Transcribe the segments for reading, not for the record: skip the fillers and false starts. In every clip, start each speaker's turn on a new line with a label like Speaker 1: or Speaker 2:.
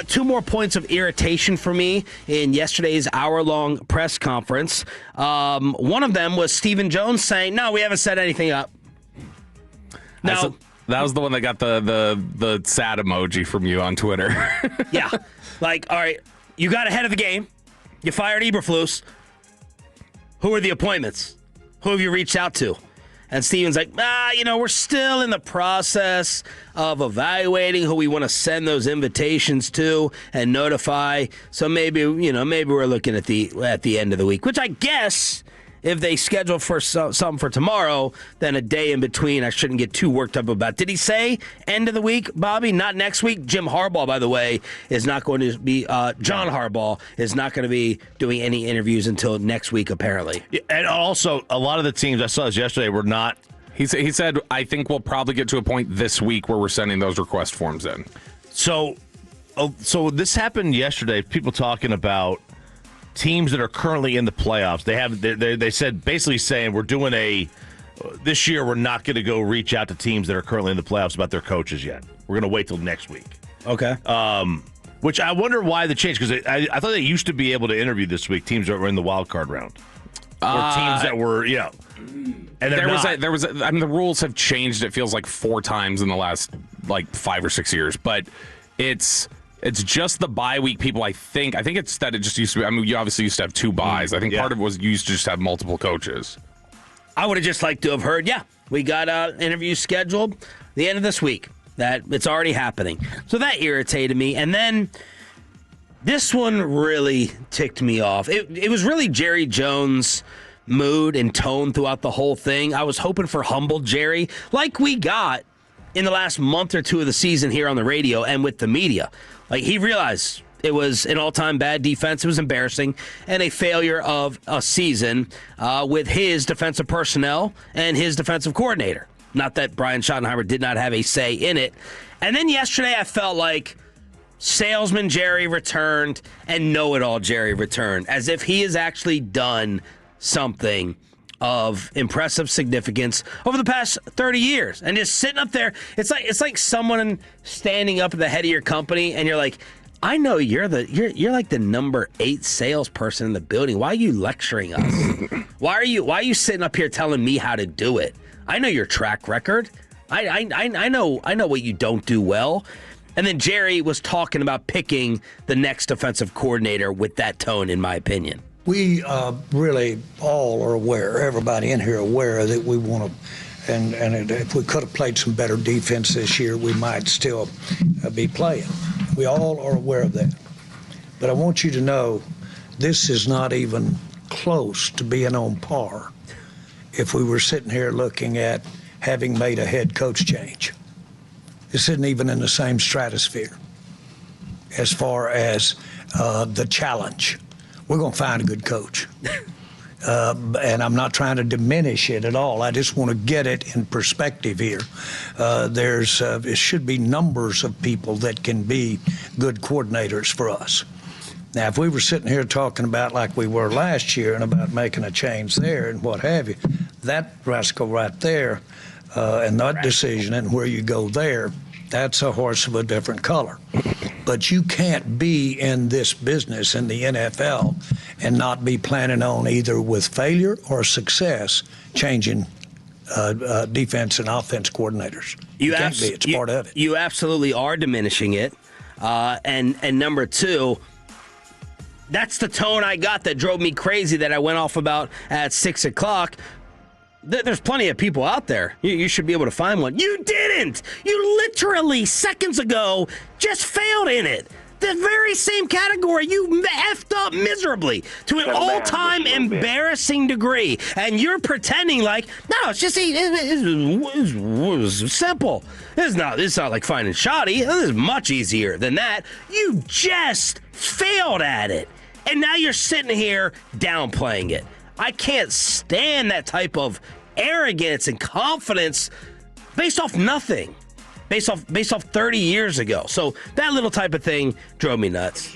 Speaker 1: Two more points of irritation for me in yesterday's hour-long press conference. One of them was Stephen Jones saying, no, we haven't set anything up. Now,
Speaker 2: that was the one that got the sad emoji from you on Twitter.
Speaker 1: Yeah. Like, all right, you got ahead of the game. You fired Eberflus. Who are the appointments? Who have you reached out to? And Steven's like, we're still in the process of evaluating who we want to send those invitations to and notify. So maybe we're looking at the end of the week, which I guess if they schedule for something for tomorrow, then a day in between, I shouldn't get too worked up about. Did he say end of the week, Bobby? Not next week? Jim Harbaugh, by the way, is not going to be, John Harbaugh is not going to be doing any interviews until next week, apparently.
Speaker 3: Yeah, and also, a lot of the teams I saw this yesterday were not.
Speaker 2: He said, I think we'll probably get to a point this week where we're sending those request forms in.
Speaker 3: So this happened yesterday, people talking about teams that are currently in the playoffs. They said, basically saying, we're doing this year we're not going to go reach out to teams that are currently in the playoffs about their coaches yet. We're going to wait till next week.
Speaker 1: Okay.
Speaker 3: Which I wonder why the change, because I thought they used to be able to interview this week teams that were in the wild card round. Or teams that were, and
Speaker 2: the rules have changed, it feels like 4 times in the last 5 or 6 years, but it's just the bye week people, I think it's that it just used to be, you obviously used to have 2 buys. I think part of it was you used to just have multiple coaches.
Speaker 1: I would have just liked to have heard, we got interviews scheduled the end of this week. That it's already happening. So that irritated me. And then this one really ticked me off. It was really Jerry Jones' mood and tone throughout the whole thing. I was hoping for humble Jerry, like we got in the last month or two of the season here on the radio and with the media. Like, he realized it was an all-time bad defense. It was embarrassing and a failure of a season with his defensive personnel and his defensive coordinator. Not that Brian Schottenheimer did not have a say in it. And then yesterday I felt like salesman Jerry returned and know-it-all Jerry returned, as if he has actually done something of impressive significance over the past 30 years. And just sitting up there, it's like someone standing up at the head of your company and you're like, I know you're like the number 8 salesperson in the building. Why are you lecturing us? Why are you sitting up here telling me how to do it? I know your track record. I know what you don't do well. And then Jerry was talking about picking the next defensive coordinator with that tone, in my opinion.
Speaker 4: We really all are aware, everybody in here aware that we want to, and if we could have played some better defense this year, we might still be playing. We all are aware of that. But I want you to know this is not even close to being on par if we were sitting here looking at having made a head coach change. This isn't even in the same stratosphere as far as the challenge. We're going to find a good coach. And I'm not trying to diminish it at all. I just want to get it in perspective here. It should be numbers of people that can be good coordinators for us. Now, if we were sitting here talking about like we were last year and about making a change there and what have you, that rascal right there and that decision and where you go there, that's a horse of a different color. But you can't be in this business in the NFL and not be planning on either with failure or success changing defense and offense coordinators. You can't be. It's part of it.
Speaker 1: You absolutely are diminishing it. And number two, that's the tone I got that drove me crazy that I went off about at 6 o'clock. There's plenty of people out there. You should be able to find one. You didn't! You literally, seconds ago, just failed in it. The very same category. You effed up miserably to an all-time embarrassing degree. And you're pretending like, no, it's just, it was simple. It's not like finding shoddy. This is much easier than that. You just failed at it. And now you're sitting here downplaying it. I can't stand that type of arrogance and confidence based off nothing, based off 30 years ago. So that little type of thing drove me nuts.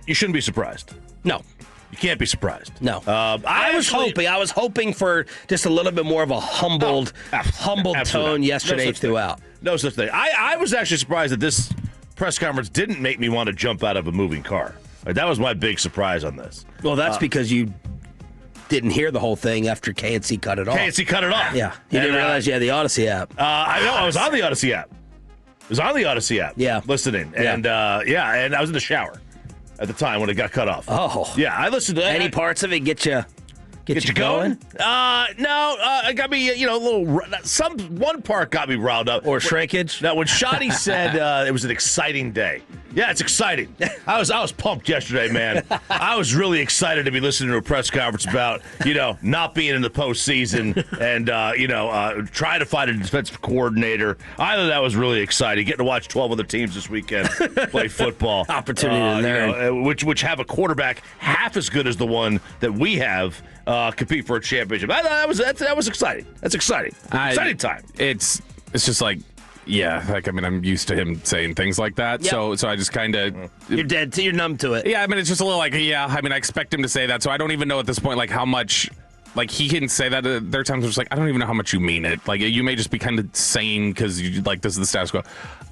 Speaker 3: You shouldn't be surprised.
Speaker 1: No.
Speaker 3: You can't be surprised.
Speaker 1: No. I was hoping for just a little bit more of a humbled tone yesterday throughout.
Speaker 3: No such thing. I was actually surprised that this press conference didn't make me want to jump out of a moving car. Like, that was my big surprise on this.
Speaker 1: Well, that's because you didn't hear the whole thing after KNC cut it off.
Speaker 3: KNC cut it off.
Speaker 1: Yeah. You didn't realize you had the Odyssey app.
Speaker 3: I know. I was on the Odyssey app.
Speaker 1: Yeah.
Speaker 3: Listening.
Speaker 1: Yeah.
Speaker 3: And, and I was in the shower at the time when it got cut off.
Speaker 1: Oh.
Speaker 3: Yeah, I listened to that.
Speaker 1: Any parts of it get you going?
Speaker 3: No, it got me, a little. One part got me riled up.
Speaker 1: Or shrinkage?
Speaker 3: Now, when Shotty said it was an exciting day. Yeah, it's exciting. I was pumped yesterday, man. I was really excited to be listening to a press conference about, not being in the postseason and, trying to find a defensive coordinator. I thought that was really exciting. Getting to watch 12 other teams this weekend play football.
Speaker 1: Opportunity there.
Speaker 3: Which have a quarterback half as good as the one that we have compete for a championship. I thought that was exciting. That's exciting. Exciting time.
Speaker 2: It's just like, I'm used to him saying things like that. Yep. So I just kind of...
Speaker 1: You're dead. You're numb to it.
Speaker 2: Yeah, it's just a little like, I expect him to say that. So I don't even know at this point, how much... he can say that. There are times where it's I don't even know how much you mean it. You may just be kind of saying because you this is the status quo.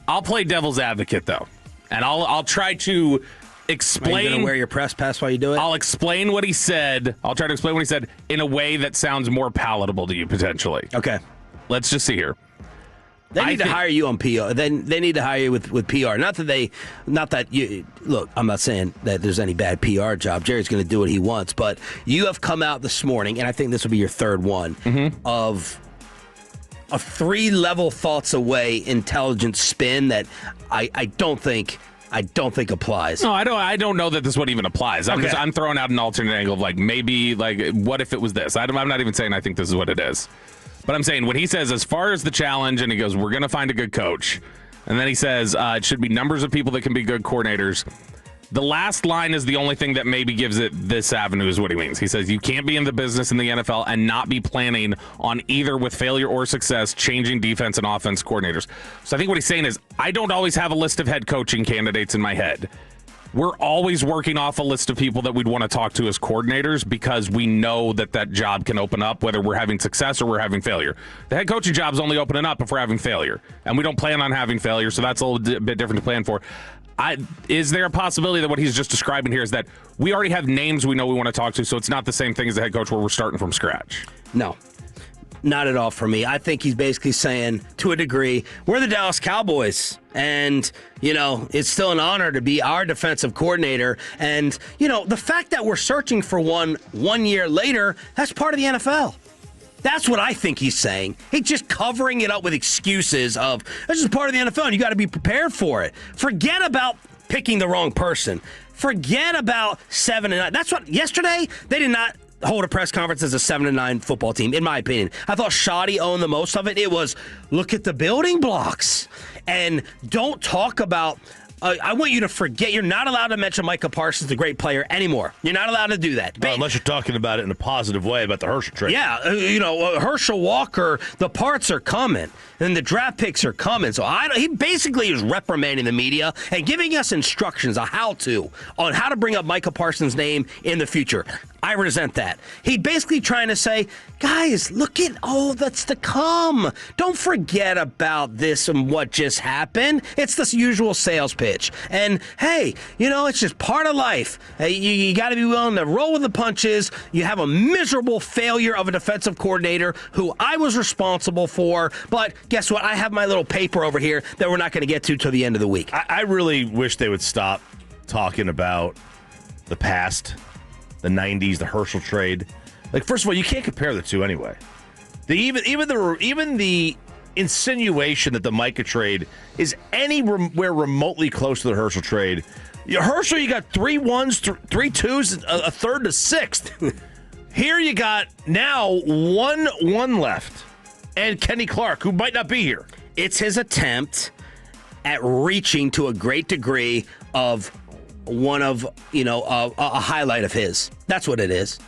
Speaker 2: I'll play devil's advocate, though. And I'll try to explain... Are you going to
Speaker 1: wear your press pass while you do it?
Speaker 2: I'll explain what he said. I'll try to explain what he said in a way that sounds more palatable to you, potentially.
Speaker 1: Okay.
Speaker 2: Let's just see here.
Speaker 1: They need to hire you on PR. Then they need to hire you with PR. Not that you look. I'm not saying that there's any bad PR job. Jerry's going to do what he wants, but you have come out this morning, and I think this will be your third one of a 3-level thoughts away intelligent spin that I don't think applies.
Speaker 2: No, I don't know that this one even applies. I'm throwing out an alternate angle of maybe what if it was this? I'm not even saying I think this is what it is. But I'm saying when he says, as far as the challenge, and he goes, we're going to find a good coach. And then he says, it should be numbers of people that can be good coordinators. The last line is the only thing that maybe gives it this avenue is what he means. He says, you can't be in the business in the NFL and not be planning on either with failure or success, changing defense and offense coordinators. So I think what he's saying is, I don't always have a list of head coaching candidates in my head. We're always working off a list of people that we'd want to talk to as coordinators because we know that job can open up whether we're having success or we're having failure. The head coaching job's only opening up if we're having failure, and we don't plan on having failure, so that's a little bit different to plan for. Is there a possibility that what he's just describing here is that we already have names we know we want to talk to, so it's not the same thing as the head coach where we're starting from scratch?
Speaker 1: No. Not at all for me. I think he's basically saying, to a degree, we're the Dallas Cowboys. And, it's still an honor to be our defensive coordinator. And, the fact that we're searching for one year later, that's part of the NFL. That's what I think he's saying. He's just covering it up with excuses of, this is part of the NFL and you got to be prepared for it. Forget about picking the wrong person. Forget about 7-9. That's what, yesterday, they did not hold a press conference as a 7-9 football team, in my opinion. I thought Shoddy owned the most of it. It was, look at the building blocks. And don't talk about, I want you to forget, you're not allowed to mention Micah Parsons, the great player, anymore. You're not allowed to do that.
Speaker 3: Unless you're talking about it in a positive way about the Herschel trade.
Speaker 1: Yeah, Herschel Walker, the parts are coming, and the draft picks are coming. So he basically is reprimanding the media and giving us instructions on how to bring up Micah Parsons' name in the future. I resent that. He basically trying to say, guys, look at all that's to come. Don't forget about this and what just happened. It's this usual sales pitch. And, hey, it's just part of life. You got to be willing to roll with the punches. You have a miserable failure of a defensive coordinator who I was responsible for. But guess what? I have my little paper over here that we're not going to get to till the end of the week.
Speaker 3: I really wish they would stop talking about the past. The 90s, the Herschel trade. First of all, you can't compare the two anyway. Even the insinuation that the Micah trade is anywhere remotely close to the Herschel trade. Herschel, you got 3 1s, 3 2s, a third to sixth. Here you got now 1 left, and Kenny Clark, who might not be here.
Speaker 1: It's his attempt at reaching to a great degree of one of, a highlight of his. That's what it is.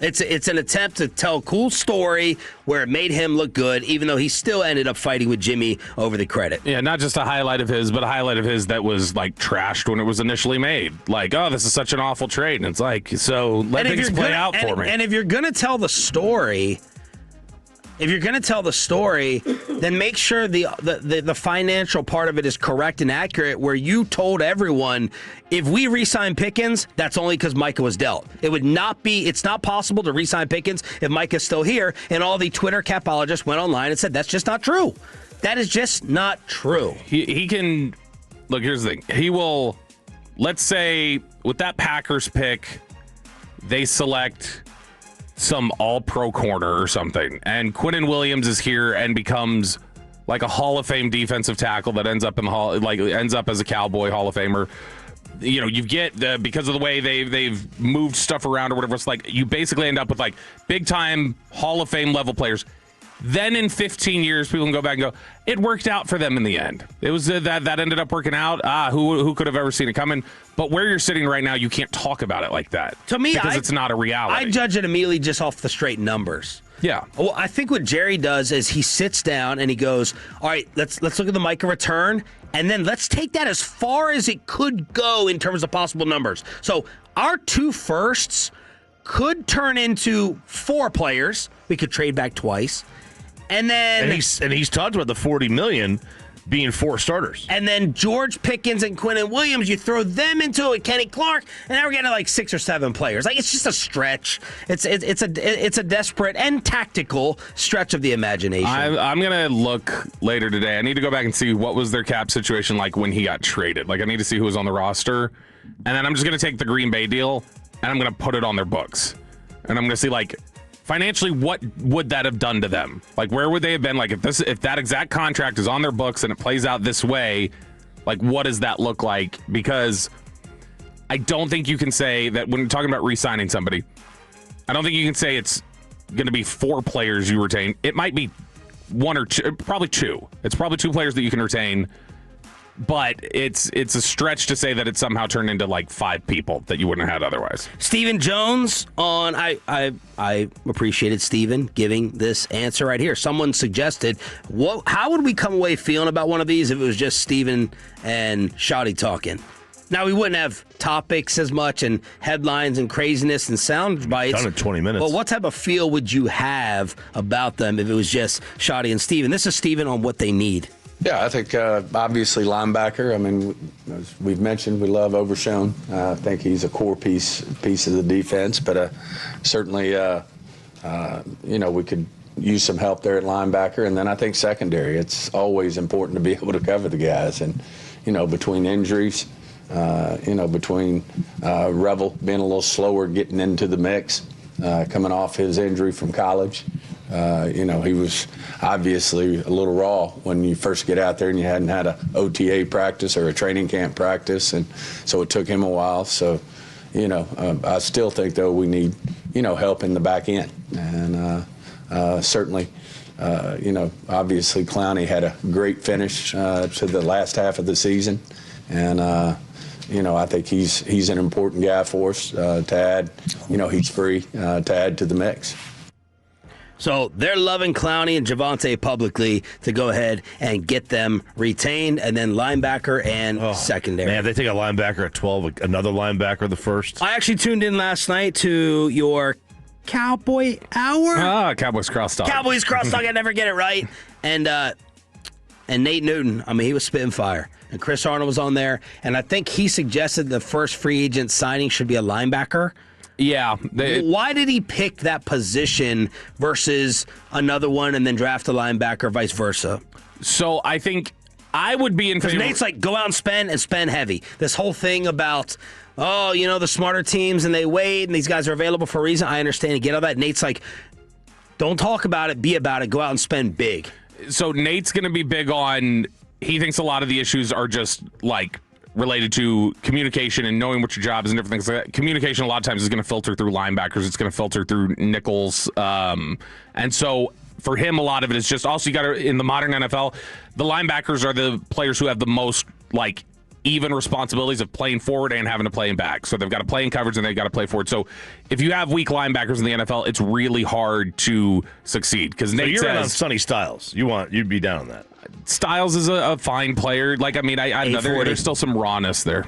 Speaker 1: It's an attempt to tell a cool story where it made him look good, even though he still ended up fighting with Jimmy over the credit.
Speaker 2: Yeah, not just a highlight of his, but a highlight of his that was trashed when it was initially made. Oh, this is such an awful trade. And it's so let things play out for me.
Speaker 1: And if you're going to tell the story, if you're going to tell the story, then make sure the financial part of it is correct and accurate, where you told everyone, if we re-sign Pickens, that's only because Micah was dealt. It's not possible to re-sign Pickens if Micah's still here. And all the Twitter capologists went online and said, that's just not true. That is just not true.
Speaker 2: He can, look, here's the thing. He will, let's say, with that Packers pick, they select some all-pro corner or something, and Quinnen Williams is here and becomes like a Hall of Fame defensive tackle that ends up in the ends up as a Cowboy Hall of Famer. You know, you get because of the way they've moved stuff around or whatever. It's like you basically end up with like big-time Hall of Fame level players. Then in 15 years, people can go back and go, it worked out for them in the end. It was that ended up working out. Who could have ever seen it coming? But where you're sitting right now, you can't talk about it like that.
Speaker 1: To me,
Speaker 2: because it's not a reality.
Speaker 1: I judge it immediately just off the straight numbers.
Speaker 2: Yeah.
Speaker 1: Well, I think what Jerry does is he sits down and he goes, all right, let's look at the Micah return, and then let's take that as far as it could go in terms of possible numbers. So our 2 firsts could turn into 4 players. We could trade back twice. And then
Speaker 3: he's talked about the $40 million being 4 starters.
Speaker 1: And then George Pickens and Quinnen Williams, you throw them into it, Kenny Clark, and now we're getting like 6 or 7 players. Like, it's just a stretch. It's a desperate and tactical stretch of the imagination.
Speaker 2: I'm gonna look later today. I need to go back and see what was their cap situation like when he got traded. Like, I need to see who was on the roster, and then I'm just gonna take the Green Bay deal and I'm gonna put it on their books, and I'm gonna see like, financially, what would that have done to them? Like, where would they have been? Like, if that exact contract is on their books and it plays out this way, like, what does that look like? Because I don't think you can say that when you're talking about re-signing somebody, I don't think you can say it's going to be 4 players you retain. It might be 1 or 2, probably 2. It's probably 2 players that you can retain. But it's a stretch to say that it somehow turned into like 5 people that you wouldn't have had otherwise.
Speaker 1: Stephen Jones on I appreciated Stephen giving this answer right here. Someone suggested, how would we come away feeling about one of these if it was just Stephen and Shoddy talking? Now, we wouldn't have topics as much and headlines and craziness and sound bites.
Speaker 3: Done in 20 minutes.
Speaker 1: But what type of feel would you have about them if it was just Shoddy and Stephen? This is Stephen on what they need.
Speaker 5: Yeah, I think obviously linebacker. I mean, as we've mentioned, we love Overshown. I think he's a core piece of the defense, but certainly, we could use some help there at linebacker. And then I think secondary. It's always important to be able to cover the guys. And, between injuries, between Revel being a little slower getting into the mix, coming off his injury from college. He was obviously a little raw when you first get out there and you hadn't had a OTA practice or a training camp practice, and so it took him a while. So, I still think, though, we need, help in the back end. And certainly, obviously Clowney had a great finish to the last half of the season. And, I think he's an important guy for us to add. He's free to add to the mix.
Speaker 1: So they're loving Clowney and Javonte publicly to go ahead and get them retained, and then linebacker and secondary.
Speaker 3: Man, if they take a linebacker at 12, another linebacker the first.
Speaker 1: I actually tuned in last night to your Cowboy Hour.
Speaker 2: Cowboys Crosstalk.
Speaker 1: Cowboys Crosstalk, I never get it right. And Nate Newton, he was spitting fire. And Chris Arnold was on there, and I think he suggested the first free agent signing should be a linebacker.
Speaker 2: Yeah.
Speaker 1: Why did he pick that position versus another one and then draft a linebacker, vice versa?
Speaker 2: So I think I would be in favor.
Speaker 1: Because Nate's like, go out and spend heavy. This whole thing about, the smarter teams and they wait and these guys are available for a reason. I understand and get all that. Nate's like, don't talk about it, be about it. Go out and spend big.
Speaker 2: So Nate's going to be big on, he thinks a lot of the issues are just like related to communication and knowing what your job is and different things like that. Communication a lot of times is going to filter through linebackers. It's going to filter through nickels. And so for him, a lot of it is just also you got to, in the modern NFL, the linebackers are the players who have the most like even responsibilities of playing forward and having to play in back. So they've got to play in coverage and they've got to play forward. So if you have weak linebackers in the NFL, it's really hard to succeed. Because Nate
Speaker 3: you're
Speaker 2: says,
Speaker 3: on Sonny Styles. You'd be down on that.
Speaker 2: Styles is a fine player. Like, I know there's still some rawness there.